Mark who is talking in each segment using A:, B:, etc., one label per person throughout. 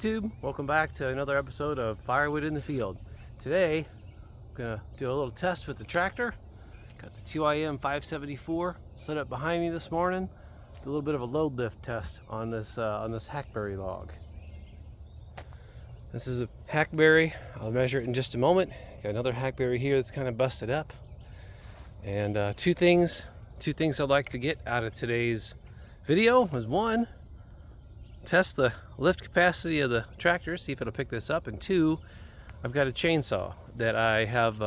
A: YouTube, welcome back to another episode of Firewood in the Field. Today, I'm going to do a little test with the tractor. Got the TYM 574 set up behind me this morning. Do a little bit of a load lift test on this Hackberry log. This is a Hackberry. I'll measure it in just a moment. Got another Hackberry here that's kind of busted up. And two things I'd like to get out of today's video was one, test the lift capacity of the tractor, see if it'll pick this up, and two, I've got a chainsaw that I have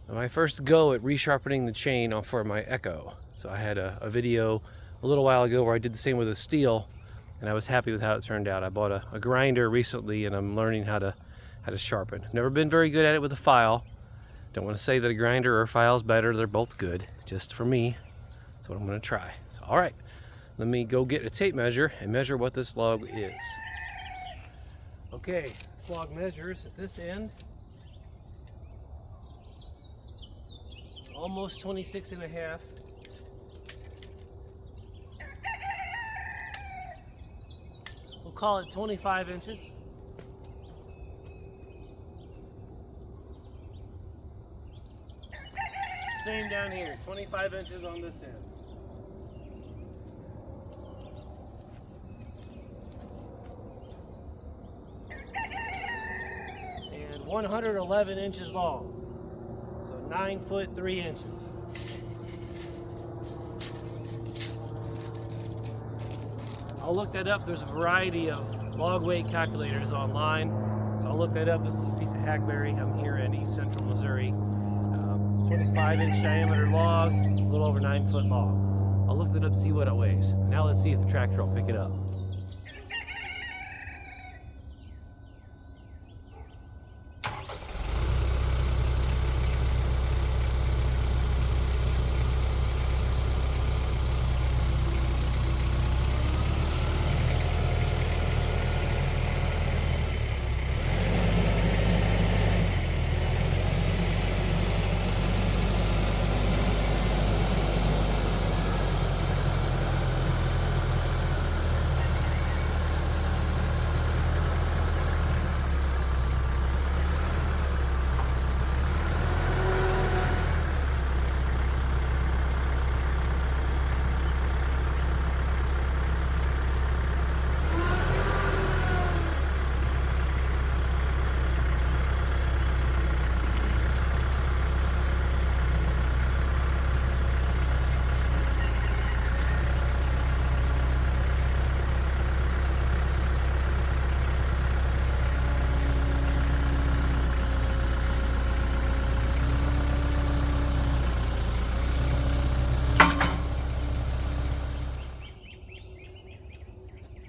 A: my first go at resharpening the chain for my Echo. So I had a video a little while ago where I did the same with a steel, and I was happy with how it turned out. I bought a grinder recently, and I'm learning how to sharpen. Never been very good at it with a file. Don't want to say that a grinder or a file is better. They're both good. Just for me, that's what I'm going to try. So all right. Let me go get a tape measure and measure what this log is. Okay, this log measures at this end almost 26 and a half. We'll call it 25 inches. Same down here, 25 inches on this end. And 111 inches long, so 9 foot 3 inches. I'll look that up. There's a variety of log weight calculators online, so I'll look that up. This is a piece of Hackberry. I'm here in East Central Missouri. 25 inch diameter log, a little over 9 foot long. I'll look that up, see what it weighs. Now let's see if the tractor will pick it up.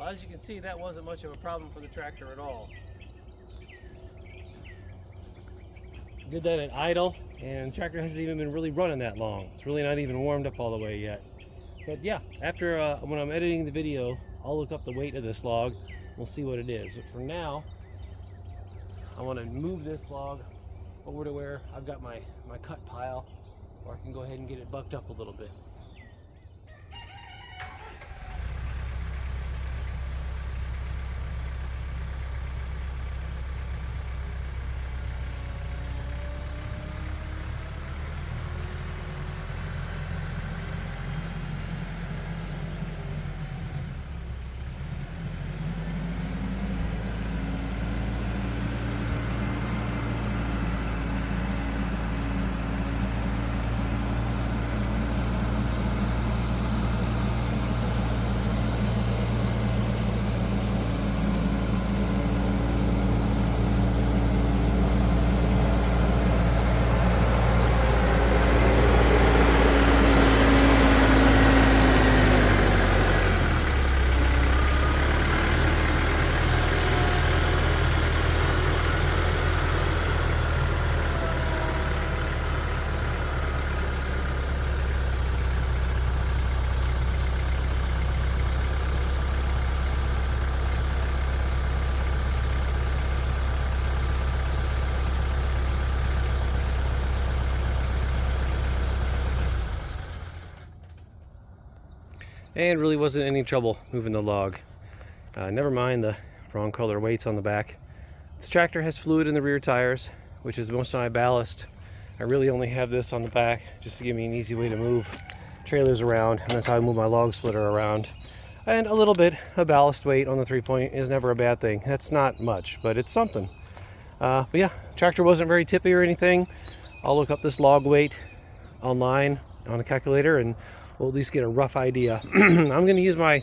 A: As you can see, that wasn't much of a problem for the tractor at all. Did that at idle, and the tractor hasn't even been really running that long. It's really not even warmed up all the way yet. But yeah, after when I'm editing the video, I'll look up the weight of this log. We'll see what it is. But for now, I want to move this log over to where I've got my cut pile, or I can go ahead and get it bucked up a little bit. And really wasn't any trouble moving the log. Never mind the wrong color weights on the back. This tractor has fluid in the rear tires, which is most of my ballast. I really only have this on the back just to give me an easy way to move trailers around, and that's how I move my log splitter around. And a little bit of ballast weight on the 3-point is never a bad thing. That's not much, but it's something. But yeah, tractor wasn't very tippy or anything. I'll look up this log weight online on a calculator and we'll at least get a rough idea. I'm going to use my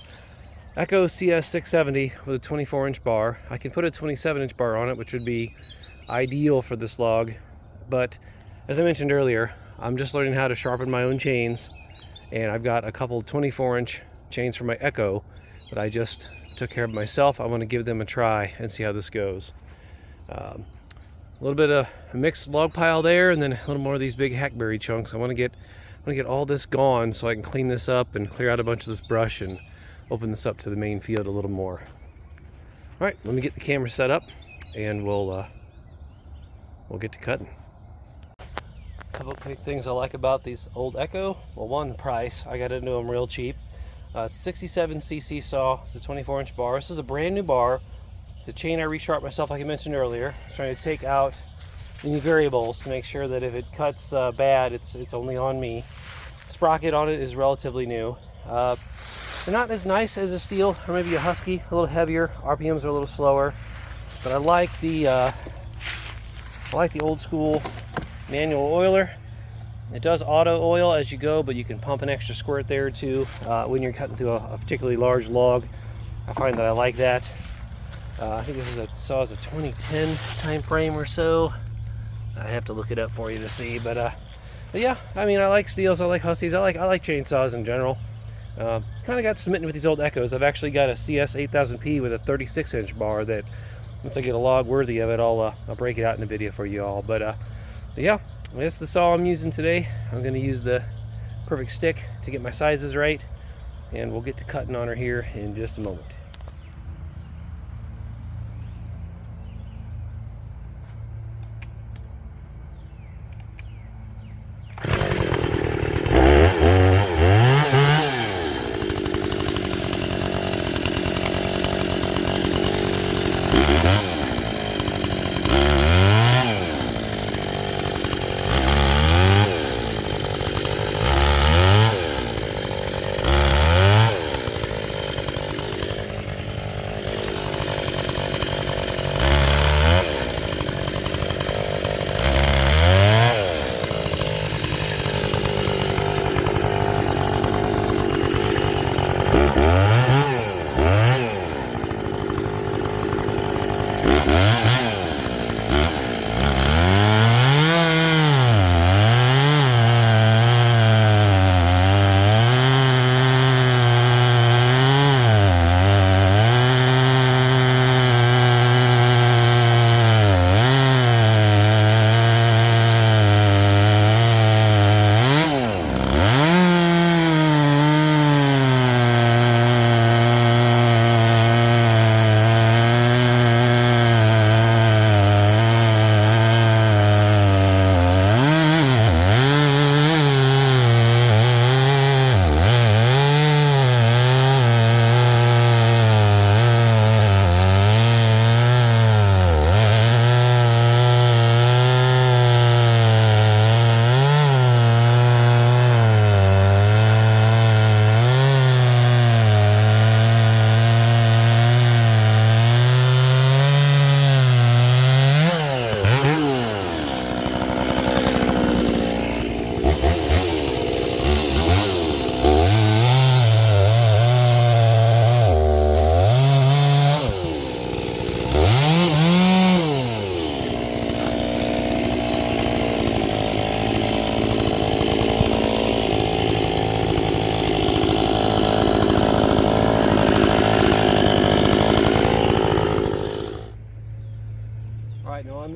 A: Echo CS670 with a 24-inch bar. I can put a 27-inch bar on it, which would be ideal for this log, but as I mentioned earlier, I'm just learning how to sharpen my own chains, and I've got a couple 24-inch chains for my Echo that I just took care of myself. I want to give them a try and see how this goes. A little bit of a mixed log pile there, and then a little more of these big hackberry chunks. I want to get all this gone so I can clean this up and clear out a bunch of this brush and open this up to the main field a little more. All right, let me get the camera set up and we'll get to cutting. A couple quick things I like about these old Echo. Well, one, the price. I got into them real cheap. It's 67cc saw. It's a 24-inch bar. This is a brand new bar. It's a chain I resharpened myself, like I mentioned earlier. I'm trying to take out any variables to make sure that if it cuts bad, it's only on me. Sprocket on it is relatively new. They're not as nice as a steel or maybe a Husky, a little heavier. RPMs are a little slower, but I like the old school manual oiler. It does auto oil as you go, but you can pump an extra squirt there too when you're cutting through a particularly large log. I find that I like that. I think this is a 2010 time frame or so. I have to look it up for you to see, but yeah, I mean, I like steels, I like Huskies, I like chainsaws in general. Kind of got smitten with these old Echoes. I've actually got a CS8000P with a 36-inch bar that once I get a log worthy of it, I'll break it out in a video for you all. But yeah, that's the saw I'm using today. I'm going to use the perfect stick to get my sizes right, and we'll get to cutting on her here in just a moment.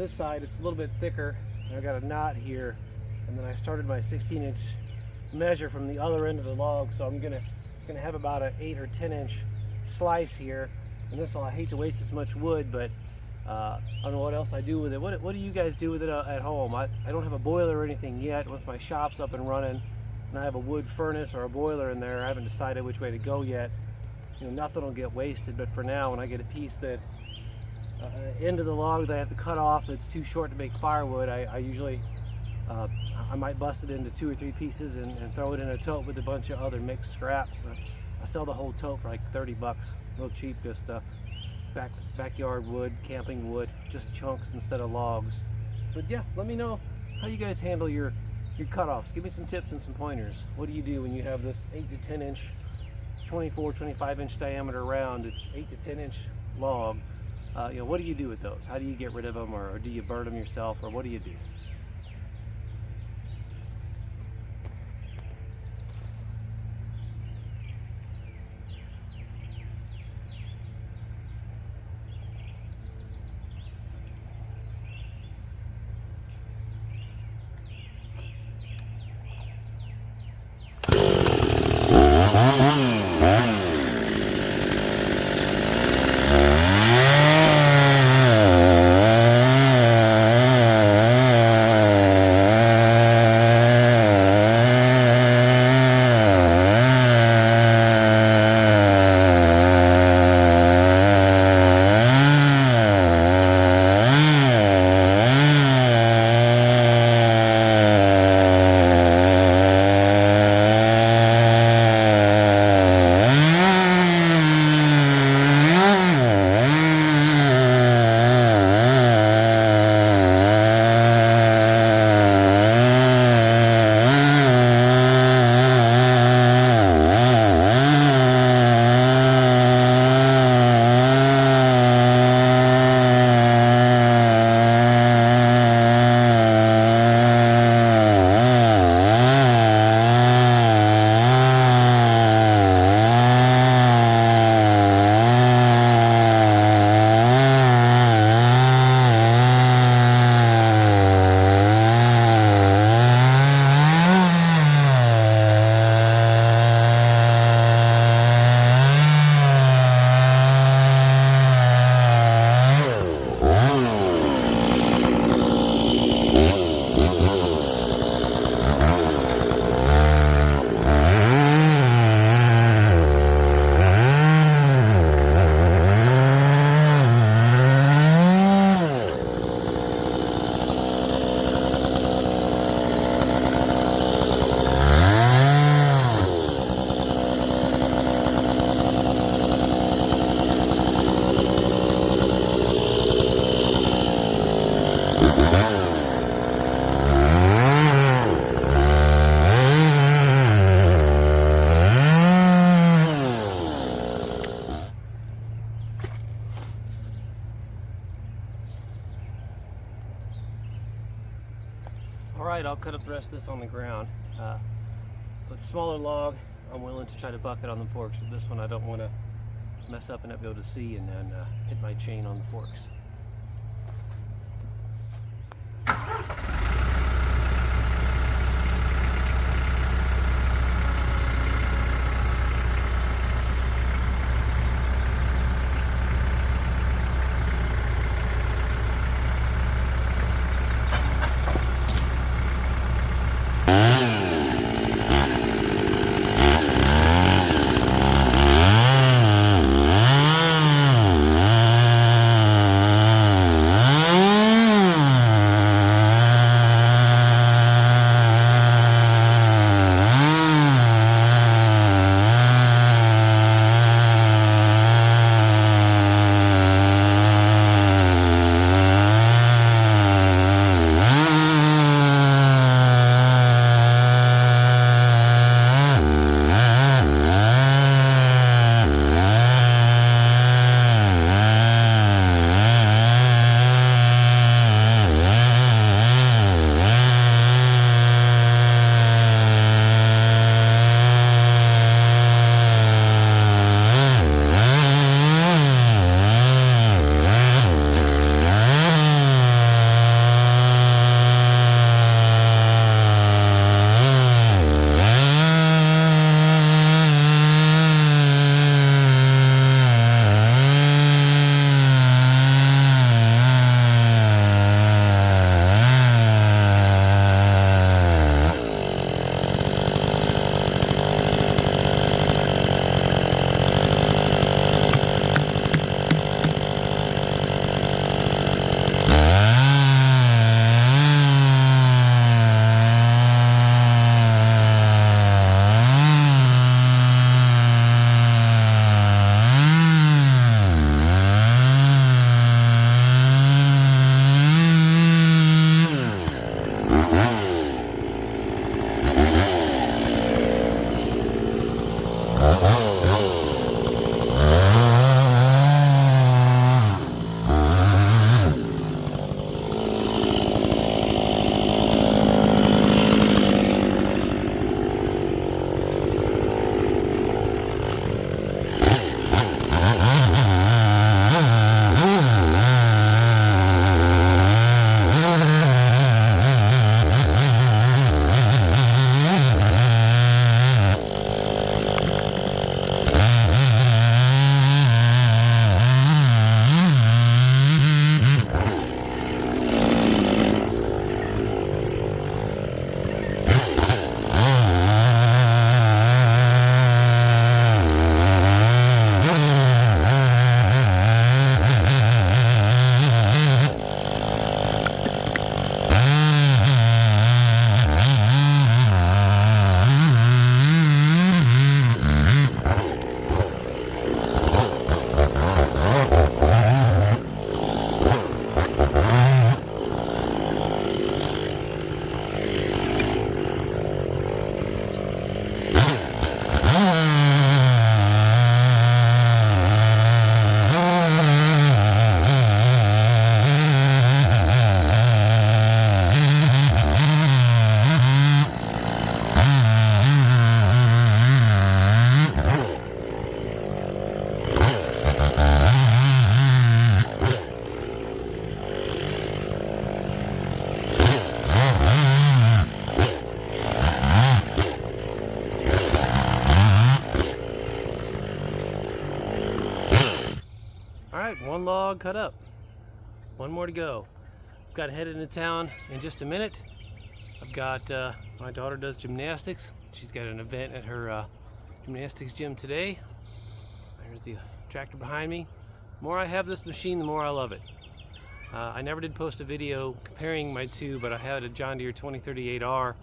A: this side it's a little bit thicker. I've got a knot here, and then I started my 16-inch measure from the other end of the log, so I'm gonna have about an 8 or 10-inch slice here. And this, I hate to waste as much wood, but I don't know what else I do with it. What do you guys do with it at home? I don't have a boiler or anything yet. Once my shop's up and running and I have a wood furnace or a boiler in there, I haven't decided which way to go yet. You know, nothing will get wasted, but for now, when I get a piece that end of the log that I have to cut off that's too short to make firewood, I usually I might bust it into 2 or 3 pieces and throw it in a tote with a bunch of other mixed scraps. I sell the whole tote for like 30 bucks, real cheap, just backyard wood, camping wood, just chunks instead of logs. But yeah, let me know how you guys handle your cutoffs. Give me some tips and some pointers. What do you do when you have this 8 to 10 inch, 24, 25 inch diameter round? It's 8 to 10 inch log. What do you do with those? How do you get rid of them, or do you burn them yourself, or what do you do? Alright, I'll cut up the rest of this on the ground. With the smaller log, I'm willing to try to bucket on the forks, but this one I don't want to mess up and not be able to see and then hit my chain on the forks. right, one log cut up. One more to go. I've got headed into town in just a minute. I've got, my daughter does gymnastics. She's got an event at her gymnastics gym today. There's the tractor behind me. The more I have this machine, the more I love it. I never did post a video comparing my two, but I had a John Deere 2038R.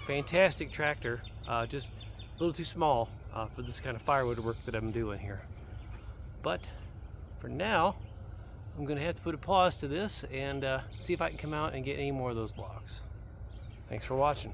A: Fantastic tractor, just a little too small for this kind of firewood work that I'm doing here. But for now, I'm going to have to put a pause to this and see if I can come out and get any more of those logs. Thanks for watching.